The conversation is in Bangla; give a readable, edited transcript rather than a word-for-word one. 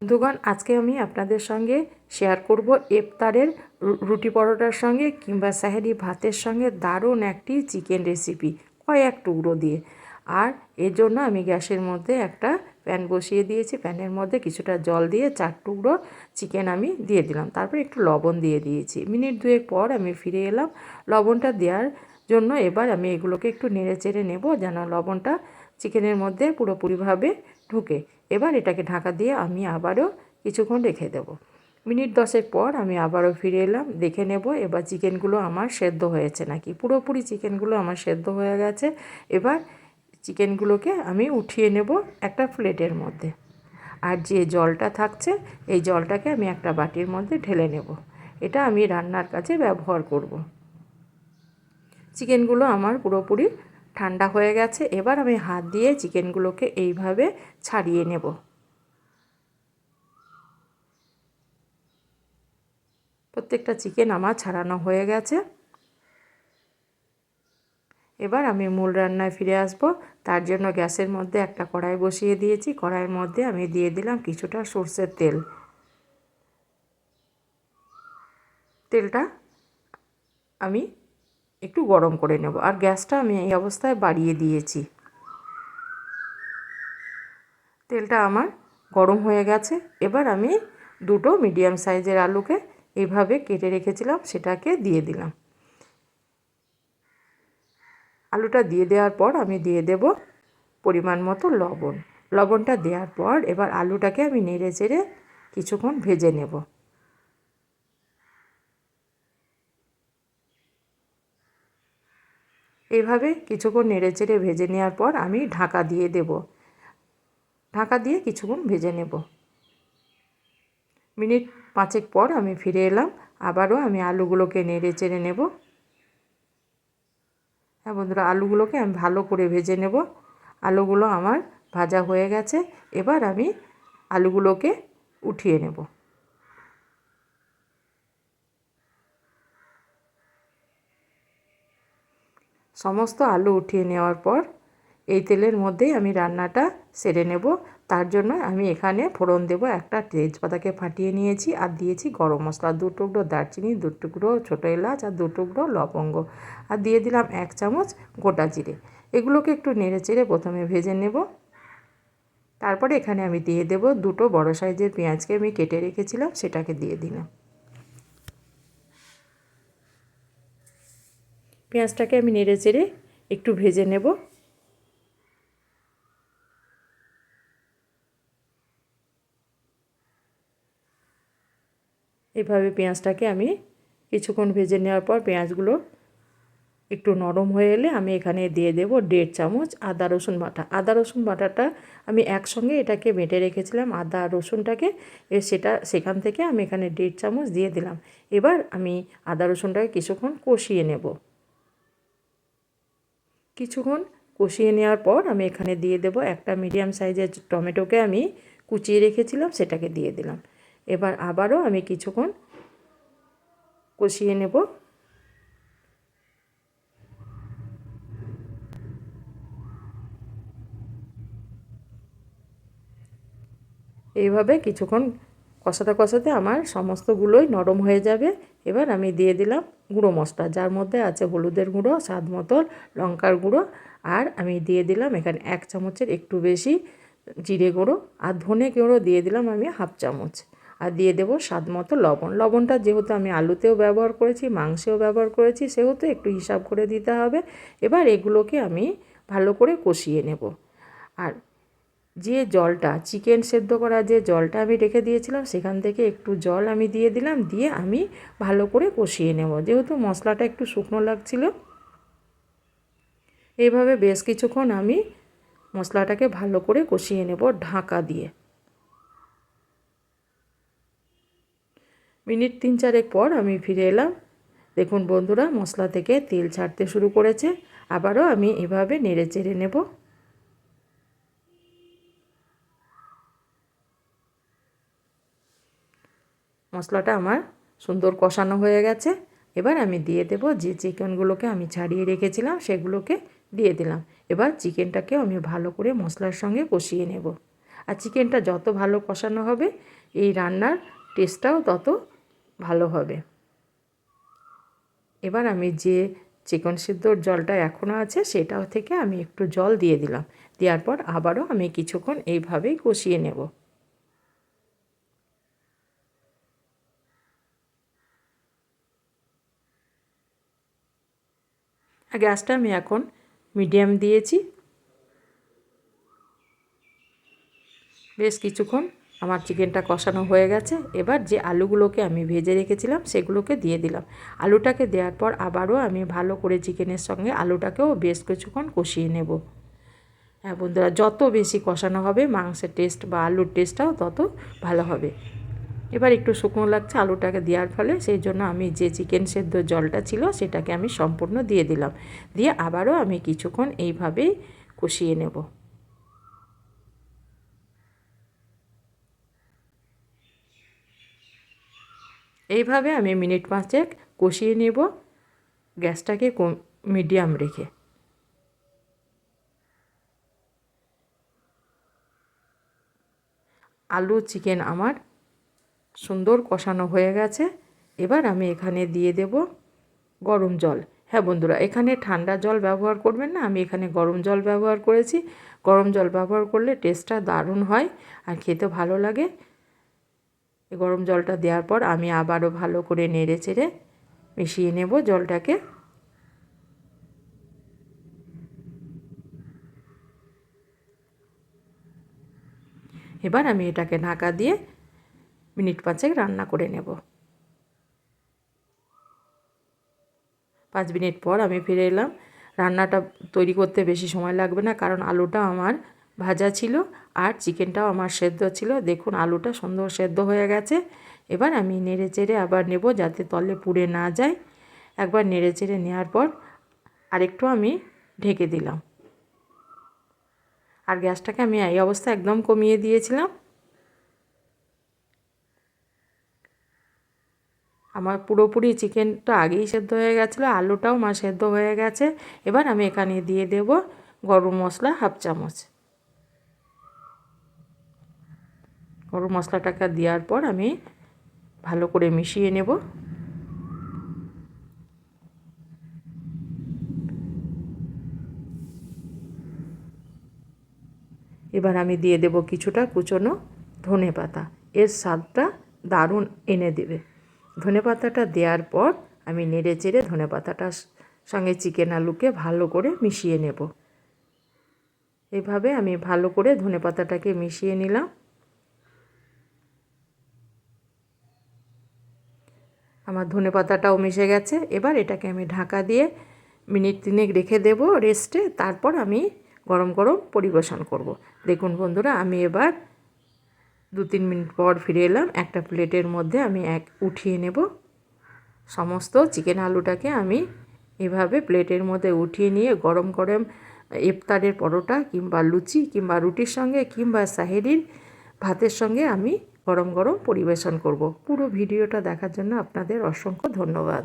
বন্ধুগণ, আজকে আমি আপনাদের সঙ্গে শেয়ার করব ইফতারের রুটি পরোটার সঙ্গে কিংবা সাহেরি ভাতের সঙ্গে দারুণ একটি চিকেন রেসিপি কয়েক টুকরো দিয়ে। আর এর জন্য আমি গ্যাসের মধ্যে একটা প্যান বসিয়ে দিয়েছি। প্যানের মধ্যে কিছুটা জল দিয়ে 4 টুকরো চিকেন আমি দিয়ে দিলাম। তারপর একটু লবণ দিয়ে দিয়েছি। মিনিট দুয়েক পর আমি ফিরে এলাম লবণটা দেওয়ার জন্য। এবার আমি এগুলোকে একটু নেড়ে চেড়ে নেব যেন লবণটা চিকেনের মধ্যে পুরোপুরিভাবে ঢুকে। এবার এটাকে ঢাকা দিয়ে আমি আবারও কিছুক্ষণ রেখে দেব। মিনিট 10 পর আমি আবারও ফিরে এলাম, দেখে নেব এবার চিকেনগুলো আমার সেদ্ধ হয়েছে নাকি। পুরোপুরি চিকেনগুলো আমার সেদ্ধ হয়ে গেছে। এবার চিকেনগুলোকে আমি উঠিয়ে নেব একটা প্লেটের মধ্যে। আর যে জলটা থাকছে এই জলটাকে আমি একটা বাটির মধ্যে ঢেলে নেব। এটা আমি রান্নার কাজে ব্যবহার করব। চিকেনগুলো আমার পুরোপুরি ঠান্ডা হয়ে গেছে। এবার আমি হাত দিয়ে চিকেনগুলোকে এইভাবে ছাড়িয়ে নেব। প্রত্যেকটা চিকেন আমার ছাড়ানো হয়ে গেছে। এবার আমি মূল রান্নায় ফিরে আসব। তার জন্য গ্যাসের মধ্যে একটা কড়াই বসিয়ে দিয়েছি। কড়াইয়ের মধ্যে আমি দিয়ে দিলাম কিছুটা সরষের তেল। তেলটা আমি একটু গরম করে নেব। আর গ্যাসটা আমি এই অবস্থায় বাড়িয়ে দিয়েছি। তেলটা আমার গরম হয়ে গেছে। এবার আমি দুটো মিডিয়াম সাইজের আলুকে এইভাবে কেটে রেখেছিলাম সেটাকে দিয়ে দিলাম। আলুটা দিয়ে দেওয়ার পর আমি দিয়ে দেব পরিমাণ মতো লবণ। লবণটা দেওয়ার পর এবার আলুটাকে আমি নেড়ে চেড়ে কিছুক্ষণ ভেজে নেব। এইভাবে কিছুক্ষণ নেড়ে চেড়ে ভেজে নেওয়ার পর আমি ঢাকা দিয়ে দেব। ঢাকা দিয়ে কিছুক্ষণ ভেজে নেব। মিনিট 5 পর আমি ফিরে এলাম। আবারও আমি আলুগুলোকে নেড়ে চেড়ে নেব। হ্যাঁ বন্ধুরা, আলুগুলোকে আমি ভালো করে ভেজে নেব। আলুগুলো আমার ভাজা হয়ে গেছে। এবার আমি আলুগুলোকে উঠিয়ে নেব। সমস্ত আলু উঠিয়ে নেওয়ার পর এই তেলের মধ্যেই আমি রান্নাটা সেরে নেব। তার জন্য আমি এখানে ফোড়ন দেব। একটা তেজপাতাকে ফাটিয়ে নিয়েছি আর দিয়েছি গরম মশলা, 2 টুকরো দারচিনি, 2 টুকরো ছোটো এলাচ আর 2 টুকরো লবঙ্গ, আর দিয়ে দিলাম 1 চামচ গোটা জিরে। এগুলোকে একটু নেড়ে চেড়ে প্রথমে ভেজে নেব। তারপরে এখানে আমি দিয়ে দেব 2টো বড় সাইজের পেঁয়াজকে আমি কেটে রেখেছিলাম, সেটাকে দিয়ে দিলাম। পেঁয়াজটাকে আমি নেড়ে চেড়ে একটু ভেজে নেব। এইভাবে পেঁয়াজটাকে আমি কিছুক্ষণ ভেজে নেওয়ার পর পেঁয়াজগুলো একটু নরম হয়ে এলে আমি এখানে দিয়ে দেব 1.5 চামচ আদা রসুন বাটা। আদা রসুন বাটাটা আমি একসঙ্গে এটাকে বেটে রেখেছিলাম আদা রসুনটাকে, সেখান থেকে আমি এখানে 1.5 চামচ দিয়ে দিলাম। এবার আমি আদা রসুনটাকে কিছুক্ষণ কষিয়ে নেব। কিছুক্ষণ কষিয়ে নেওয়ার পর আমি এখানে দিয়ে দেব একটা মিডিয়াম সাইজের টমেটোকে আমি কুচিয়ে রেখেছিলাম, সেটাকে দিয়ে দিলাম। এবার আবারও আমি কিছুক্ষণ কষিয়ে নেব। এইভাবে কিছুক্ষণ কষাতে কষাতে আমার সমস্তগুলোই নরম হয়ে যাবে। এবার আমি দিয়ে দিলাম গুঁড়ো মশলা, যার মধ্যে আছে হলুদের গুঁড়ো, স্বাদ মতো লঙ্কার গুঁড়ো, আর আমি দিয়ে দিলাম এখানে 1 চামচের একটু বেশি জিরে গুঁড়ো, আর ধনে গুঁড়ো দিয়ে দিলাম আমি 1/2 চামচ, আর দিয়ে দেবো স্বাদ মতো লবণ। লবণটা যেহেতু আমি আলুতেও ব্যবহার করেছি, মাংসেও ব্যবহার করেছি, সেহেতু একটু হিসাব করে দিতে হবে। এবার এগুলোকে আমি ভালো করে কষিয়ে নেব। আর যে জলটা, চিকেন সেদ্ধ করা যে জলটা আমি রেখে দিয়েছিলাম, সেখান থেকে একটু জল আমি দিয়ে দিলাম। দিয়ে আমি ভালো করে কষিয়ে নেব। যেহেতু মশলাটা একটু শুকনো লাগছিল, এইভাবে বেশ কিছুক্ষণ আমি মশলাটাকে ভালো করে কষিয়ে নেব ঢাকা দিয়ে। মিনিট 3-4 পর আমি ফিরে এলাম। দেখুন বন্ধুরা, মশলা থেকে তেল ছাড়তে শুরু করেছে। আবারও আমি এভাবে নেড়ে চেড়ে নেব। মশলাটা আমার সুন্দর কষানো হয়ে গেছে। এবার আমি দিয়ে দেব যে চিকেনগুলোকে আমি ছাড়িয়ে রেখেছিলাম, সেগুলোকে দিয়ে দিলাম। এবার চিকেনটাকেও আমি ভালো করে মশলার সঙ্গে কষিয়ে নেব। আর চিকেনটা যত ভালো কষানো হবে এই রান্নার টেস্টটাও তত ভালো হবে। এবার আমি যে চিকেন সিদ্ধর জলটা এখনও আছে সেটাও থেকে আমি একটু জল দিয়ে দিলাম। দেওয়ার পর আবারও আমি কিছুক্ষণ এইভাবেই কষিয়ে নেব। গ্যাসটা আমি এখন মিডিয়াম দিয়েছি। বেশ কিছুক্ষণ আমার চিকেনটা কষানো হয়ে গেছে। এবার যে আলুগুলোকে আমি ভেজে রেখেছিলাম সেগুলোকে দিয়ে দিলাম। আলুটাকে দেওয়ার পর আবারও আমি ভালো করে চিকেনের সঙ্গে আলুটাকেও বেশ কিছুক্ষণ কষিয়ে নেব। হ্যাঁ বন্ধুরা, যত বেশি কষানো হবে মাংসের টেস্ট বা আলুর টেস্টটাও তত ভালো হবে। এবার একটু শুকনো লাগছে আলুটাকে দেওয়ার ফলে, সেই জন্য আমি যে চিকেন সেদ্ধ জলটা ছিল সেটাকে আমি সম্পূর্ণ দিয়ে দিলাম। দিয়ে আবারও আমি কিছুক্ষণ এইভাবেই কষিয়ে নেব। এইভাবে আমি মিনিট 5 কষিয়ে নেব, গ্যাসটাকে মিডিয়াম রেখে। আলু চিকেন আমার সুন্দর কষানো হয়ে গেছে। এবার আমি এখানে দিয়ে দেব গরম জল। হ্যাঁ বন্ধুরা, এখানে ঠান্ডা জল ব্যবহার করবেন না, আমি এখানে গরম জল ব্যবহার করেছি। গরম জল ব্যবহার করলে টেস্টটা দারুণ হয় আর খেতে ভালো লাগে। এই গরম জলটা দেওয়ার পর আমি আবারও ভালো করে নেড়ে চেড়ে মিশিয়ে নেব জলটাকে। এবার আমি এটাকে ঢাকা দিয়ে মিনিট 5 রান্না করে নেব। 5 মিনিট পর আমি ফিরে এলাম। রান্নাটা তৈরি করতে বেশি সময় লাগবে না, কারণ আলুটা আমার ভাজা ছিল আর চিকেনটাও আমার সেদ্ধ ছিল। দেখুন আলুটা সুন্দর সেদ্ধ হয়ে গেছে। এবার আমি নেড়ে চেড়ে আবার নেব যাতে তলে পুড়ে না যায়। একবার নেড়ে চেড়ে নেওয়ার পর আরেকটু আমি ঢেকে দিলাম। আর গ্যাসটাকে আমি এই অবস্থা একদম কমিয়ে দিয়েছিলাম। আমার পুরোপুরি চিকেনটা আগেই সেদ্ধ হয়ে গেছিলো, আলুটাও আমার সেদ্ধ হয়ে গেছে। এবার আমি এখানে দিয়ে দেব গরম মশলা 1/2 চামচ। গরম মশলাটাকে দেওয়ার পর আমি ভালো করে মিশিয়ে নেব। এবার আমি দিয়ে দেব কিছুটা কুচনো ধনেপাতা। এর স্বাদটা দারুণ এনে দেবে। ধনেপাতাটা দেওয়ার পর আমি নেড়ে চেড়ে ধনেপাতাটার সঙ্গে চিকেন আলুকে ভালো করে মিশিয়ে নেব। এইভাবে আমি ভালো করে ধনেপাতাটাকে মিশিয়ে নিলাম। আমার ধনেপাতাটাও মিশে গেছে। এবার এটাকে আমি ঢাকা দিয়ে মিনিট 3 রেখে দেব রেস্টে। তারপর আমি গরম গরম পরিবেশন করব। দেখুন বন্ধুরা, আমি এবার 2-3 মিনিট পর ফিরে এলাম। একটা প্লেটের মধ্যে আমি উঠিয়ে নেব। সমস্ত চিকেন আলুটাকে আমি এভাবে প্লেটের মধ্যে উঠিয়ে নিয়ে গরম গরম ইফতারের পরোটা কিংবা লুচি কিংবা রুটির সঙ্গে কিংবা সাহেরির ভাতের সঙ্গে আমি গরম গরম পরিবেশন করব। পুরো ভিডিওটা দেখার জন্য আপনাদের অসংখ্য ধন্যবাদ।